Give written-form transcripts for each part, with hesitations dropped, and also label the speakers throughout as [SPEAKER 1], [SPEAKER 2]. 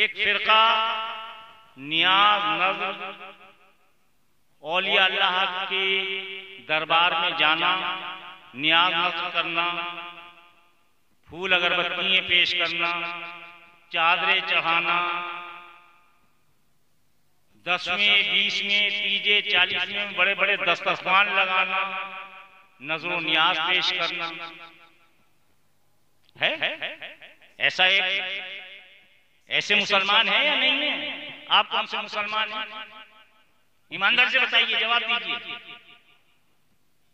[SPEAKER 1] एक फिरका नियाज नज़र औलिया अल्लाह के दरबार में जाना, नियाज नज़र करना, फूल अगरबत्तियां पेश करना, चादरें चढ़ाना, 10वें 20वें 30 40वें बड़े बड़े दस्तरखान लगाना, नजरो नियाज पेश करना है। ऐसा एक ऐसे मुसलमान है या नहीं है? आप कौन से मुसलमान हैं? ईमानदार से बताइए, जवाब दीजिए।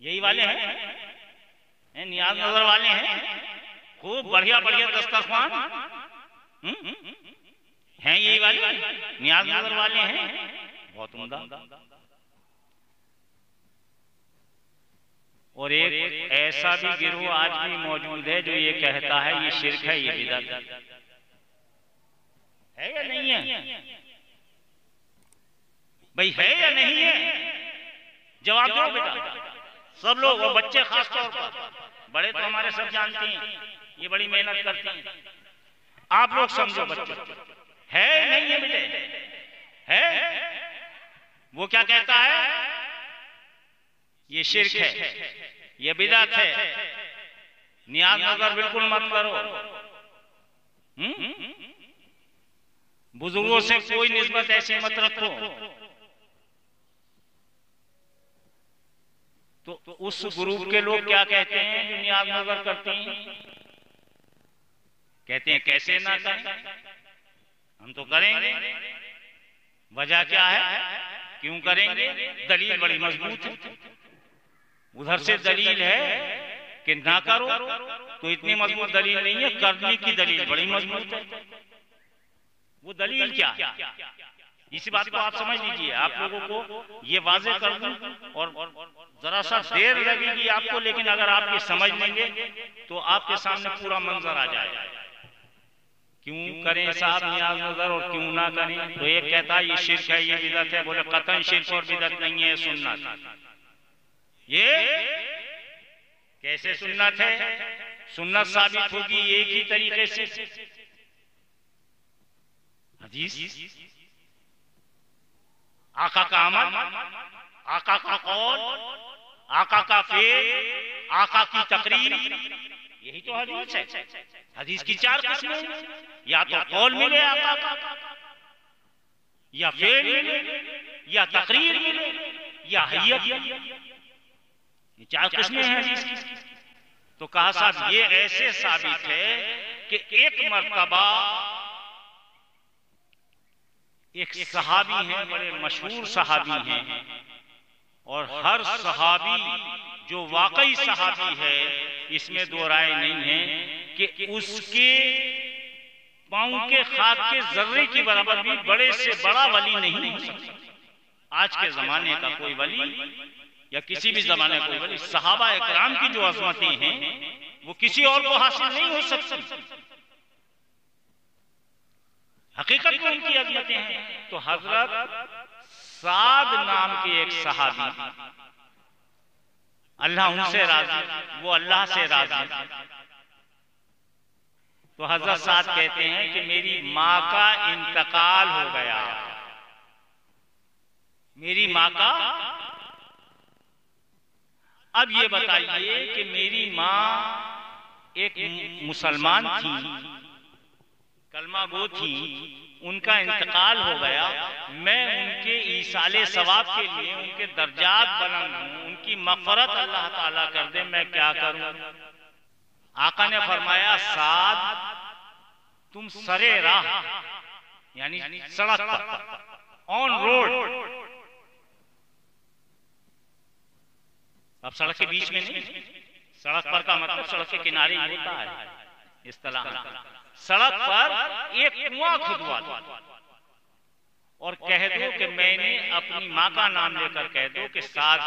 [SPEAKER 1] यही वाले हैं, नियाज नजर वाले हैं, खूब बढ़िया बढ़िया दस्तरखान हैं, यही वाले नियाज नजर वाले हैं, बहुत उम्दा। और एक ऐसा भी गिरोह आज भी मौजूद है जो ये कहता है ये शिर्क है, ये बिदअत है या नहीं है? भाई है या नहीं है? जवाब दो बेटा। सब लोग और बच्चे खास तौर पर, बड़े तो हमारे सब जानते हैं, ये बड़ी मेहनत करते हैं। आप लोग समझो बच्चे, है नहीं है बेटे? है। वो क्या कहता है? ये शिर्क है, ये बिदअत है, नियाज नजर बिल्कुल मत करो, बुजुर्गों से कोई निस्बत ऐसी मत रखो। तो उस ग्रुप के लोग क्या कहते हैं जो नियाज नजर करते हैं? कहते हैं कैसे ना करें, हम तो करेंगे। वजह क्या है, क्यों करेंगे? दलील बड़ी मजबूत है। उधर से दलील है कि ना करो, तो इतनी मजबूत दलील नहीं है, करने की दलील बड़ी मजबूत है। वो दलील क्या है? इसी बात को आप समझ लीजिए। आप लोगों को ये वाज़ेह कर दूं, और जरा सा देर लगेगी आपको, लेकिन अगर आप ये समझ लेंगे तो आपके सामने पूरा मंजर आ जाएगा। क्यों करें साहब नियाज नजर और क्यों ना करें? तो एक कहता है ये शिर्क है, ये बिदअत है। बोले कतई शिर्क और बिदअत नहीं है, सुन्नत। ये कैसे सुन्नत है? सुन्नत साबित होगी एक ही तरीके से, हदीस, आका का अमल, आका का कौल, आका का फेल, आका की तकरीर, यही तो हदीस है। हदीस की 4 किस्में, या तो कौल मिले आका का, या फेल मिले, या तकरीर मिले, या हय्यत। ये 4 किस्में हैं हदीस की। तो कहा साहब ये ऐसे साबित है कि एक मर्तबा एक सहाबी हैं, बड़े मशहूर सहाबी हैं, और हर सहाबी जो वाकई सहाबी है इसमें दो राय नहीं है कि उसके पांव के खाक के जर्रे की बराबर भी बड़े से बड़ा वली नहीं हो सकता। आज के जमाने का कोई वली या किसी भी जमाने का कोई वली, सहाबा इकराम की जो अजमतें हैं वो किसी और को हासिल नहीं हो सकती। हकीकत में उनकी अजमतें हैं। तो हजरत साद नाम के एक सहाबी, अल्लाह उनसे राजी, वो अल्लाह से राजी। तो हजरत साद कहते हैं कि मेरी माँ का इंतकाल हो गया। मेरी माँ का, अब ये बताइए कि मेरी माँ एक मुसलमान थी, कलमा गो थी, उनका इंतकाल हो गया। मैं उनके ईसाले सवाब के लिए उनके दर्जात बुलंद हूं, उनकी मग़फ़िरत अल्लाह ताला कर दे, मैं क्या करूं? आका ने फरमाया साद तुम सरे राह, यानी सड़क पर, ऑन रोड, अब सड़क के बीच में नहीं, सड़क पर का मतलब सड़क के किनारे ही होता है इस तरह। सड़क पर एक कुआं खुदवा दो और कह दो कि मैंने अपनी माँ का नाम लेकर कह दो कि साद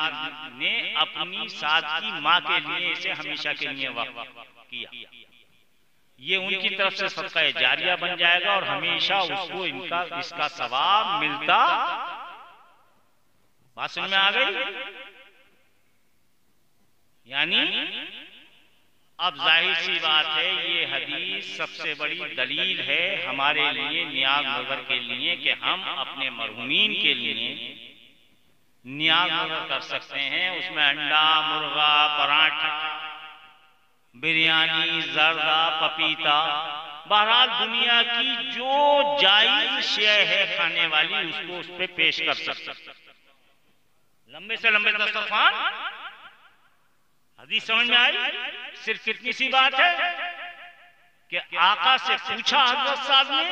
[SPEAKER 1] ने अपनी साद की माँ के लिए इसे हमेशा के लिए वक़्फ़ किया। ये उनकी तरफ से सदका जारिया बन जाएगा और हमेशा उसको इसका सवाब मिलता। बात समझ में आ गई? यानी अब जाहिर सी बात है, ये हदीस सबसे बड़ी दलील है हमारे लिए, नियाज नजर के लिए, कि हम अपने मरहूमीन के लिए नियाज नजर कर सकते हैं। उसमें अंडा, मुर्गा, पराठा, बिरयानी, जर्दा, पपीता, बहरहाल दुनिया की जो जायज शेय है खाने वाली, उसको उस पे पेश कर सकते। लंबे से लंबे दस्तरखान, हदीस समझ में आई? सिर्फ कितनी सी बात है कि आका से पूछा हजरत साहब ने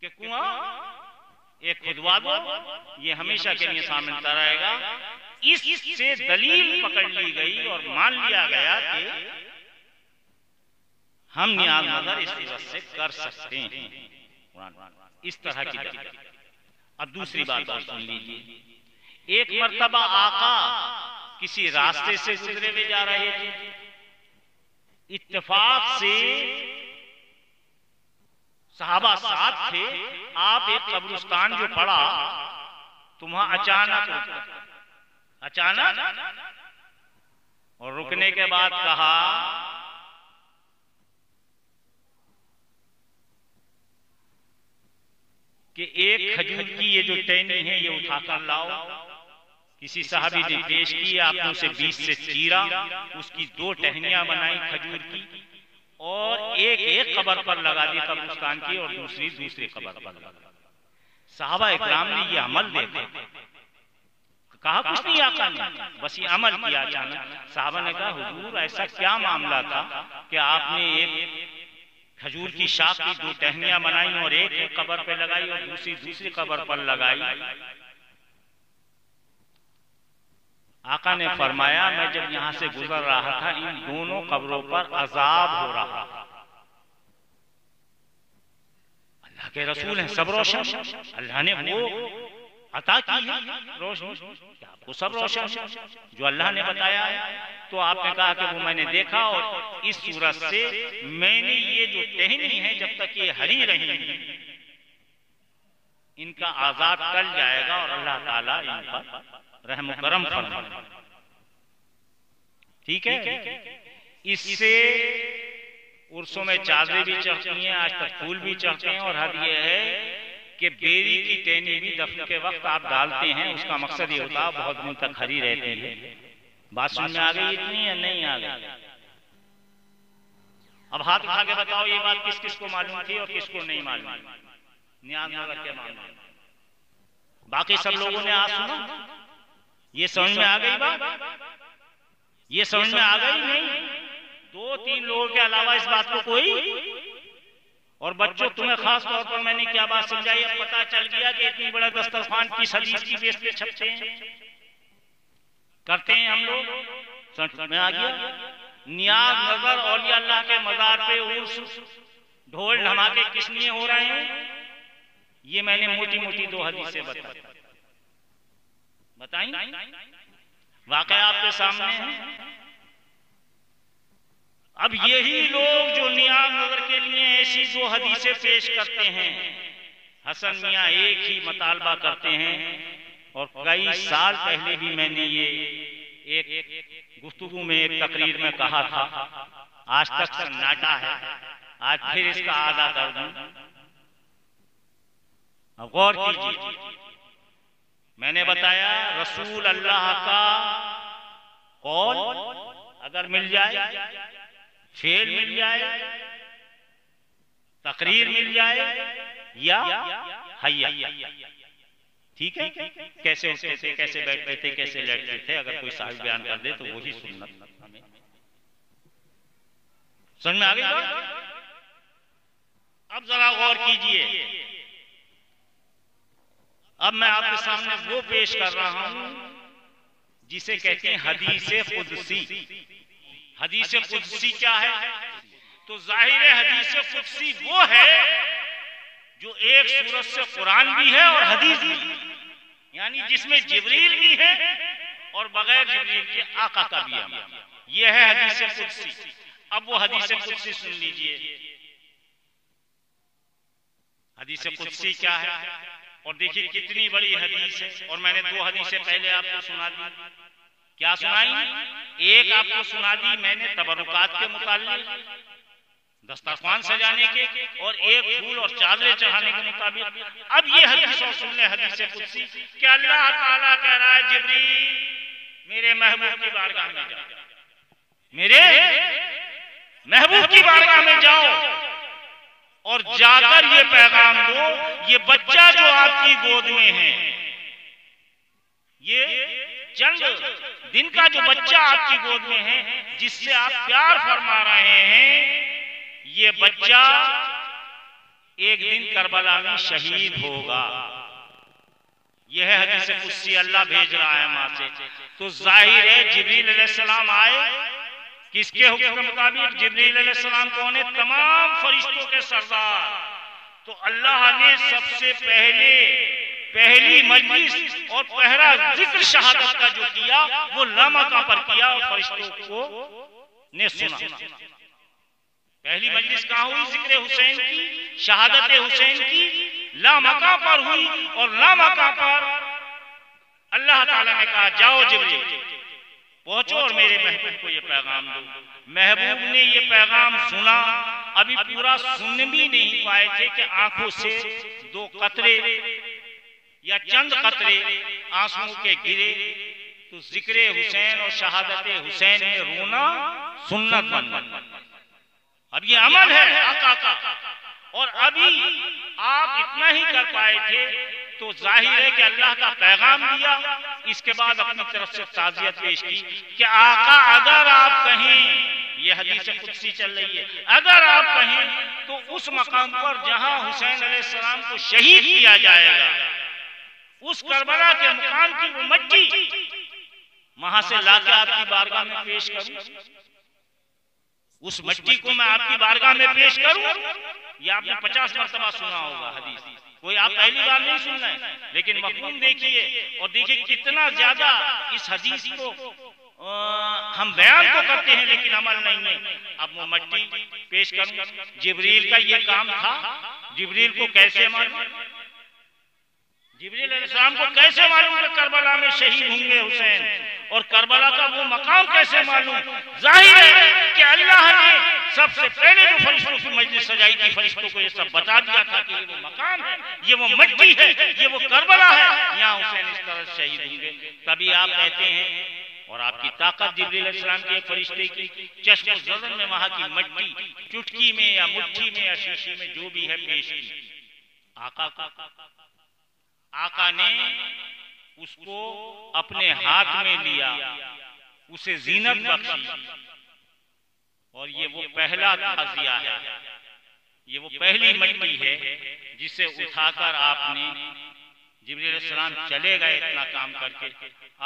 [SPEAKER 1] कि कुआं एक खुदवा दो, ये हमेशा के लिए सामने रहेगा। इससे दलील पकड़ ली गई और मान लिया गया कि हम नियाज नजर इस वजह से कर सकते हैं। इस तरह की दलील। अब दूसरी बात और सुन लीजिए। एक मर्तबा आका किसी रास्ते से गुजरे हुए जा रहे थे, इत्तेफाक से सहाबा साथ थे। आप एक कब्रिस्तान जो पड़ा तो वहां अचानक और रुकने के बाद कहा कि एक खजूर की ये जो टहनी है ये उठाकर लाओ। किसी साहबी ने पेश की, आपने उसे 20 से चीरा, उसकी 2 टहनियां बनाई खजूर की और एक कब्र पर लगा दी कब्रिस्तान की और दूसरी कब्र पर लगा दी। साहबा इकराम ने ये अमल देखा, कहा कुछ नहीं आका ने, बस ये अमल किया। अचानक साहबा ने कहा, हुजूर ऐसा क्या मामला था कि आपने एक खजूर की शाख की 2 टहनियां बनाई और एक कब्र पे लगाई और दूसरी कब्र पर लगाई? आका ने फरमाया, मैं जब यहां से गुजर रहा था इन दोनों कब्रों पर अजाब हो रहा था। अल्लाह के रसूल हैं, सब रोशन, अल्लाह ने वो अता की है रोशनी, आपको सब रोशन जो अल्लाह ने बताया है। तो आपने कहा कि वो मैंने देखा और इस सूरत से मैंने ये जो टहनी है जब तक ये हरी रहेंगी इनका आजाद टल जाएगा और अल्लाह ताला इन पर रहम करम फरमाएगा। ठीक है? इससे उर्सों में चादरें भी चढ़ती हैं, आज तक फूल भी चढ़ते हैं। और हद यह है कि बेरी की टहनी भी दफन के वक्त आप डालते हैं, उसका मकसद ये होता है बहुत दिन तक हरी रहती है। बात समझ में आ गई इतनी या नहीं आ गई? अब हाथ उठा के बताओ ये बात किस किस को मालूम थी और किसको नहीं मालूम? नियाज नजर के मामले में बाकी सब लोगों ने आज सुना, ये समझ में आ गई बात? ये समझ में आ गई? नहीं, 2-3 लोगों के अलावा इस बात को कोई। और बच्चों, तुम्हें खास तौर पर मैंने क्या बात समझाई, अब पता चल गया कि इतनी बड़ा दस्तरखान किस हदीस की बेस पे छपते हैं, करते हैं हम लोग। समझ में आ गया? नियाज नजर औलिया अल्लाह के मजार पे उर्स, ढोल धमाके किस लिए हो रहे हैं, ये मैंने मोटी मोटी 2 हदीसें बताई, वाकया आपके सामने है। अब यही लोग जो नियाज नजर के लिए ऐसी 2 हदीसें पेश करते हैं, हसन मियां एक ही मतालबा करते हैं। और कई साल पहले भी मैंने ये एक गुफ्तगू में, एक तकरीर में कहा था, आज तक सन्नाटा है, आज फिर इसका आदा कर दूं। अब गौर कीजिए, मैंने बताया रसूल अल्लाह का कौल अगर मिल जाए, फेल मिल जाए, तकरीर मिल जाए या हैया, ठीक है? कैसे उठते थे, कैसे बैठते थे, कैसे लेटते थे, अगर कोई साहिब बयान कर दे तो वही सुन्नत हमें समझ में आ गई बात? अब जरा गौर कीजिए, अब मैं आपके सामने वो पेश कर रहा हूं जिसे कहते हैं हदीसे कुदसी। हदीसे कुदसी क्या है? तो जाहिर है हदीसे कुदसी वो है जो एक सूरत से कुरान भी है और हदीस भी, यानी जिसमें जिब्रील भी है और बगैर जिब्रील के आका का भी है। यह है हदीसे कुदसी। अब वो हदीसे कुदसी सुन लीजिए। हदीसे कुदसी क्या है और देखिए कितनी बड़ी हदीस है। और मैंने 2 हदीसें पहले आपको सुना दी, क्या सुनाई? एक आपको सुना दी मैंने तबरुकात के मुताबिक, दस्तरखान सजाने के, और एक फूल और चादरें चढ़ाने के मुताबिक। अब ये हदीस और सुन ले, हदीस कुदसी कि अल्लाह ताला कह रहा है जिब्रील मेरे महबूब की बारगाह में जाओ, मेरे महबूब की बारगाह में जाओ और जाकर ये पैगाम दो, ये बच्चा जो आपकी गोद में है, ये चंद दिन का जो बच्चा आपकी गोद में है, जिससे आप प्यार फरमा रहे हैं, ये बच्चा एक दिन करबला में शहीद होगा। यह है हदीस कुदसी, अल्लाह भेज रहा है मां से। तो जाहिर है जिब्रील अलैहिस्सलाम आए, किसके हुक्म के मुताबिक? जिब्रील अलैहिस्सलाम कौन है? तमाम फरिश्तों के सरदार। तो अल्लाह ने सबसे पहली मजलिस और पहला जिक्र शहादत का जो किया वो लामका पर किया और फरिश्तों को ने सुना। पहली मजलिस कहाँ हुई? जिक्र हुसैन की, शहादत हुसैन की लामका पर हुई। और लामका पर अल्लाह ताला ने कहा जाओ जिब्रील पहुंचो और मेरे महबूब को ये पैगाम दो। महबूब ने ये पैगाम सुना, अभी पूरा सुन भी नहीं पाए थे कि आंखों से दो कतरे या चंद कतरे आंसुओं के गिरे। तो जिक्र हुसैन और शहादत हुसैन में रोना सुन्नत बन गई। अब ये अमल है आका का, और अभी आप इतना ही कर पाए थे तो जाहिर है कि अल्लाह का पैगाम दिया, इसके बाद अपनी तरफ से ताज़ियत पेश की कि आका अगर आप कहें, ये हदीस कुदसी चल रही है, अगर आप कहें तो उस मकाम पर जहां हुसैन अलैहिस्सलाम को शहीद किया जाएगा, उस करबला के मुकाम की वो मट्टी वहां से लाके आपकी बारगाह में पेश करूं, उस मट्टी को मैं आपकी बारगाह में पेश करूं। ये आपने 50 मरतबा सुना होगा हदीस, कोई आप पहली बार नहीं सुन रहे हैं, लेकिन मफहूम देखिए और देखिए कितना ज्यादा इस हदीस को हम बयान तो करते हैं लेकिन अमल नहीं है। अब वो मट्टी पेश करूं, जिब्रील का ये काम था। जिब्रील को कैसे मालूम? जिब्रील अलैहिस्सलाम को कैसे मालूम कि करबला में शहीद होंगे हुसैन, और करबला का वो मकाम कैसे मालूम? जाहिर है कि अल्लाह ने सबसे पहले जो फरिश्तों की मजलिस सजाई थी, फरिश्तों को ये सब बता दिया था कि ये वो मकाम है, ये वो मट्टी है, ये वो करबला है, यहाँ हुसैन इस तरह शहीद होंगे। तभी आप कहते हैं, और आपकी ताकत जिब्रील अलैहिस्सलाम के एक फरिश्ते की चश्म ज़दन में वहां की मट्टी चुटकी में या मुट्ठी में या शीशी में जो भी है पेश की। आका ने उसको अपने हाथ में लिया, उसे जीनत बख्शी, और ये वो पहला ताज़िया है, ये वो पहली मट्टी है जिसे उठाकर आपने, जिब्रील अलैहिस्सलाम चले गए इतना काम करके,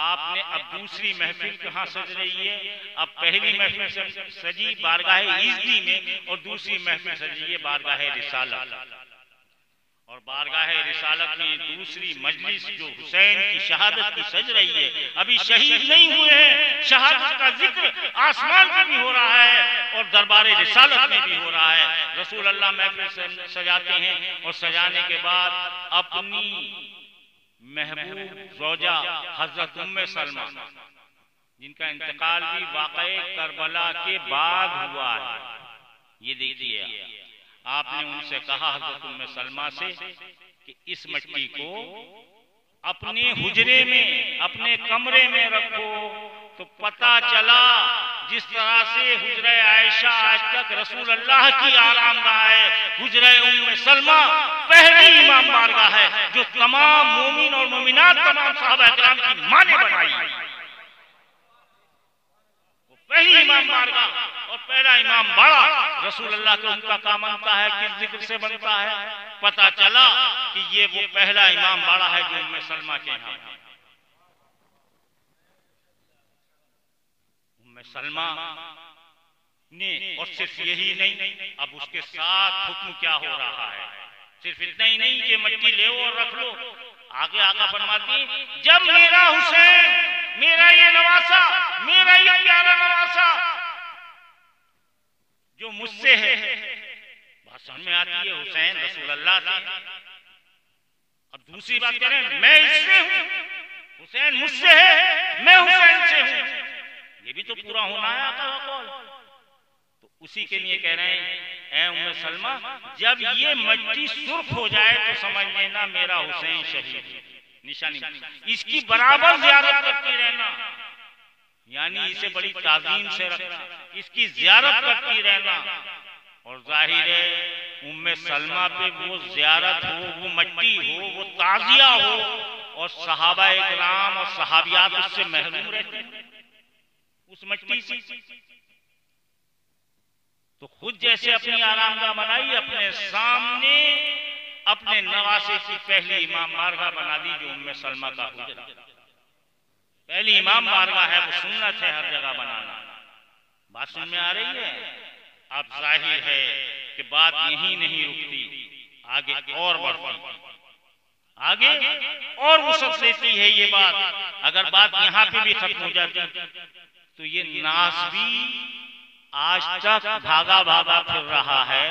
[SPEAKER 1] आपने अब दूसरी महफिल कहाँ सज रही है? अब पहली महफिल सजी बारगाह इज़्ज़ी में, और दूसरी महफिल सजी है बारगाह रिसालत। और बारगाह रिसालत में दूसरी मजलिस जो हुसैन की शहादत की सज रही है, अभी शहीद नहीं हुए हैं, शहादत का जिक्र आसमान में भी हो रहा है और दरबार रिसालत में भी हो रहा है। रसूल अल्लाह महफिल सजाते हैं और सजाने के बाद अपनी महबूब ज़ौजा हजरत उम्मे सलमा, जिनका इंतकाल भी वाक़ए करबला के बाद हुआ है, ये देखिए आपने उनसे कहा हजरत उम्मे सलमा से कि इस मट्टी को अपने हुजरे में, अपने कमरे में रखो। तो पता चला जिस तरह से हुजरे आयशा आज तक रसूल अल्लाह की आरामगाह है, हुजरे उम्मे सलमा पहली इमाम बारगाह है जो तमाम मोमिन और मोमिनात, तमाम सहाबा इकराम की मां ने बनाई। पहली इमाम बारगाह और पहला इमाम बड़ा रसूल अल्लाह को उनका काम बनता है, किस जिक्र से बनता है? पता चला कि ये वो पहला इमाम बड़ा है जो उम्मे सलमा के यहाँ। उम्मे सलमा ने, और सिर्फ यही नहीं, अब उसके साथ हुक्म क्या हो रहा है? सिर्फ इतना ही नहीं कि मट्टी ले और रख लो, आगे आका फरमाती जब मेरा हुसैन, मेरा ये नवासा, मेरा ये प्यारा नवासा जो मुझसे है, बात समझ में आती है, हुसैन रसूल अल्लाह से। अब दूसरी बात करें, मैं इससे हूं, हुसैन मुझसे है, मैं हुसैन से हूं। ये भी तो पूरा होना है आका का कौल। तो उसी के लिए कह रहे हैं, ऐ उम्मे सलमा, जब ये मिट्टी सुर्ख हो जाए तो समझ लेना मेरा हुसैन शहीद। निशानी इसकी बराबर ज़ियारत करती रहना, यानी इसे बड़ी ताज़ीम से रखना, इसकी ज़ियारत करती रहना। और जाहिर है उम्मे सलमा पे वो ज़ियारत हो, वो मिट्टी हो, वो ताज़िया हो, और सहाबा इकराम और सहाबियात उससे महरूम रहते हैं उस मिट्टी से। तो खुद जैसे अपनी आरामगाह बनाई, अपने सामने अपने नवासे की पहली इमाम बारगाह बना दी, जो उम्मे सलमा का हुजरा। पहली इमाम बारगाह है, वो सुन्नत है हर जगह बनाना। बात समझ में आ रही है? अब जाहिर है कि बात यही नहीं रुकती, आगे और बढ़ती, आगे और वसत लेती है ये बात। अगर बात यहाँ पे भी खत्म हो जाती तो ये नास भी आज तक भागा भागा फिर रहा है।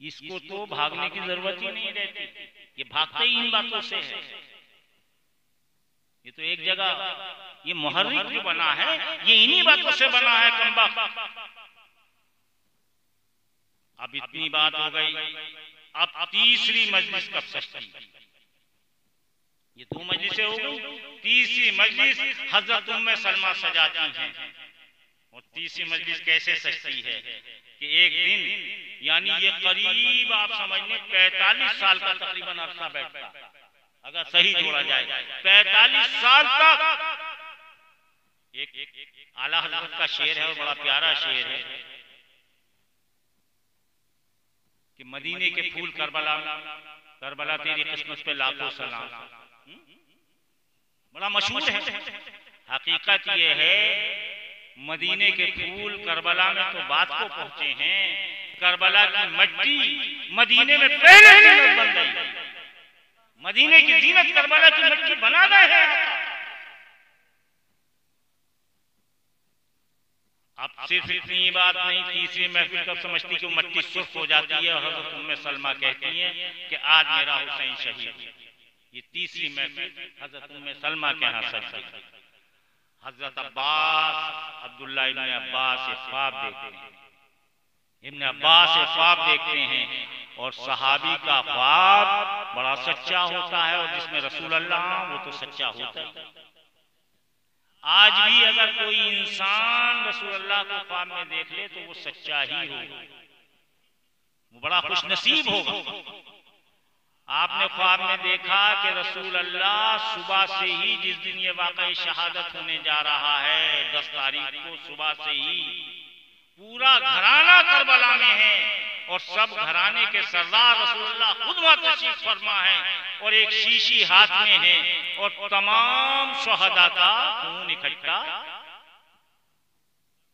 [SPEAKER 1] इसको तो भागने की जरूरत ही नहीं रहती, ये भागते ही इन बातों से है। ये तो एक जगह ये मुहर्रिक जो बना है, ये इन्हीं बातों से बना है कमबख्त। अब इतनी बात हो गई, अब तीसरी मजलिस कब सजती? ये दो मजलिसें हो गई, तीसरी मजलिस हजरत उम्मे सलमा सजाती हैं। और तीसरी मजलिस कैसे सजती है कि एक दिन, यानी ये करीब आप समझ लें 45 साल का तकरीबन अरसा बैठता, अगर सही जोड़ा जाए 45 साल तक। एक आला हजरत का शेर है और बड़ा प्यारा शेर है कि मदीने के फूल करबला, करबला तेरी किस्मत पे लाखों सलाम, बड़ा मशहूर है। हकीकत ये है मदीने के फूल करबला में तो बात को पहुंचे हैं, करबला की मिट्टी मदीने में पहले ही बन गई। मदीने की जीनत करबला की मिट्टी बना गए हैं। अब सिर्फ इतनी बात नहीं, तीसरी महफिल कब समझती कि मिट्टी सुर्ख हो जाती है और हजरत उम्मे सलमा कहती हैं कि आज मेरा हुसैन शहीद। ये तीसरी महफिल हजरत उम्मे सलमा के यहाँ सज गई। हजरत अब्बास, अब्दुल्ला इब्न अब्बास से ख्वाब देखते हैं, इब्न अब्बास से ख्वाब देखते हैं, और सहाबी का ख्वाब बड़ा सच्चा होता है, और जिसमें रसूल अल्लाह वो तो सच्चा होता है। आज भी अगर कोई इंसान रसूल अल्लाह को ख्वाब में देख ले तो वो सच्चा ही होगा, वो बड़ा खुश नसीब होगा। आपने ख्वाब में देखा कि रसूल अल्लाह सुबह से ही, जिस दिन ये वाकई शहादत होने जा रहा है 10 तारीख को, सुबह से ही पूरा घराना करबला में है, और सब घराने के सरदार रसूलुल्लाह खुद वहां तशरीफ फरमा है, और एक शीशी हाथ में है, और तमाम शहदा का खून इकट्ठा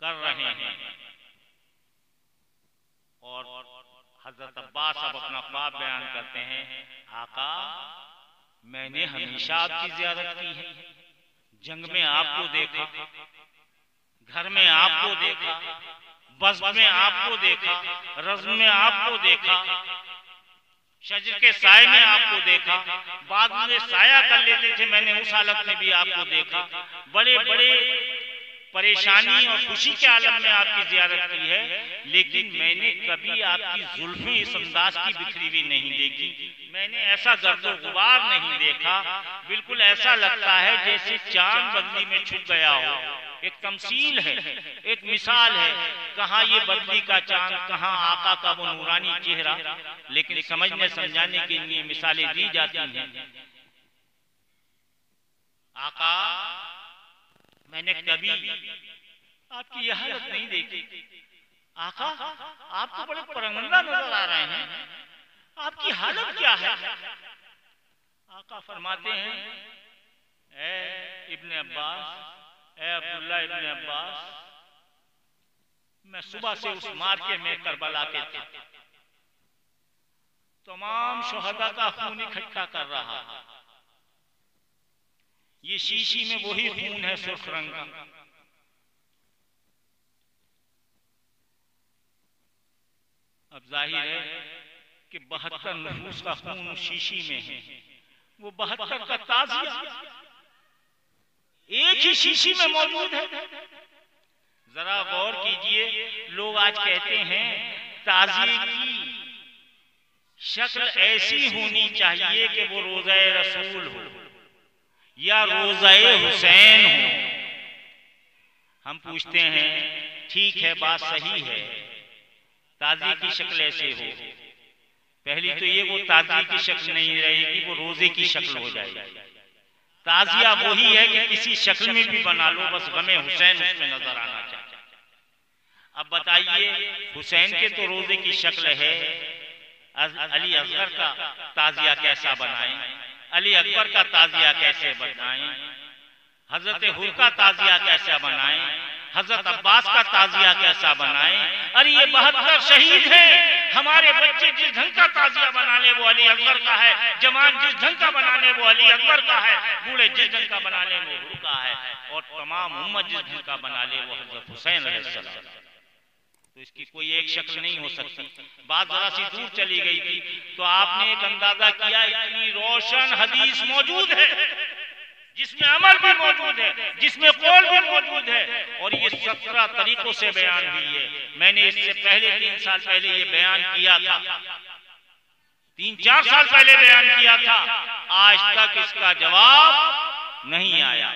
[SPEAKER 1] कर रहे हैं। और हजरत अब्बास अब अपना ख्वाब बयान करते हैं, आका मैंने हमेशा आपकी ज़ियारत की है, जंग में आपको देखा, घर में आपको देखा, बज़्म में आपको देखा, रज़्म में आपको देखा, शजर के साए में आपको देखा, बाद में साया कर लेते थे, मैंने उस हालत में भी आपको देखा। बड़े बड़े परेशानी और खुशी के आलम में आपकी ज़ियारत की है, लेकिन मैंने कभी आपकी जुल्फें इस अंदाज की बिखरी हुई नहीं देखी, मैंने ऐसा गर्दो गुबार नहीं देखा। बिल्कुल ऐसा लगता है जैसे चांद बदली में छुप गया हो। एक तमसील है, एक मिसाल है, कहाँ ये बदली का चांद, कहाँ आका का वो नूरानी चेहरा, लेकिन समझने समझाने के लिए मिसालें दी जाती हैं। आका मैंने कभी आपकी यह हालत नहीं देखी, आका आप तो बड़े परंगदा नजर आ रहे हैं, आपकी हालत क्या है? आका फरमाते हैं, ए इब्ने अब्बास, ए अब्दुल्ला इब्ने अब्बास, मैं सुबह से उस मार्के में करबला के था, तमाम शहदा का खून इकट्ठा कर रहा, ये शीशी में वही खून है सुर्ख रंग का। अब जाहिर है कि 72 नफूस का खून उस शीशी में है, वो 72 का ताजिया एक ही शीशी में मौजूद है। जरा गौर कीजिए, लोग आज कहते हैं ताजिए की शक्ल ऐसी होनी चाहिए कि वो रोज़ाए रसूल हो या रोज़ाए हुसैन हो। हम पूछते हैं, ठीक है, बात सही है, ताज़िए की शक्ल ऐसे हो। पहली तो ये वो ताज़िए की शक्ल नहीं रहेगी, वो रोजे की शक्ल हो जाएगी। ताज़िया वही है कि किसी शक्ल में भी बना लो, बस गमे हुसैन उसमें नजर आना चाहिए। अब बताइए, हुसैन के तो रोजे की शक्ल है, अली असगर का ताज़िया कैसा बनाएं, अली अकबर का ताज़िया कैसे बनाएं, हजरत हुर का ताज़िया कैसा बनाएं, हजरत अब्बास का ताज़िया कैसा बनाएं। अरे ये 72 शहीद हैं, हमारे बच्चे जिस ढंग का ताज़िया बनाने वो अली अकबर का है, जवान जिस ढंग का बनाने वो अली अकबर का है, बूढ़े जिस ढंग का बनाने वो हुर का है, और तमाम उम्मत जिस ढंग का बना ले वो हजरत हुसैन अलैहिस्सलाम। तो इसकी कोई एक शक्ल नहीं हो सकती। बात जरा सी दूर चली गई थी तो आपने एक अंदाजा किया, इतनी रोशन हदीस मौजूद है जिसमें अमल भी मौजूद है, जिसमें कौल भी मौजूद है, और ये 17 तरीकों से बयान हुई है। मैंने इससे पहले 3 साल पहले ये बयान किया था, 3-4 साल पहले बयान किया था, आज तक इसका जवाब नहीं आया।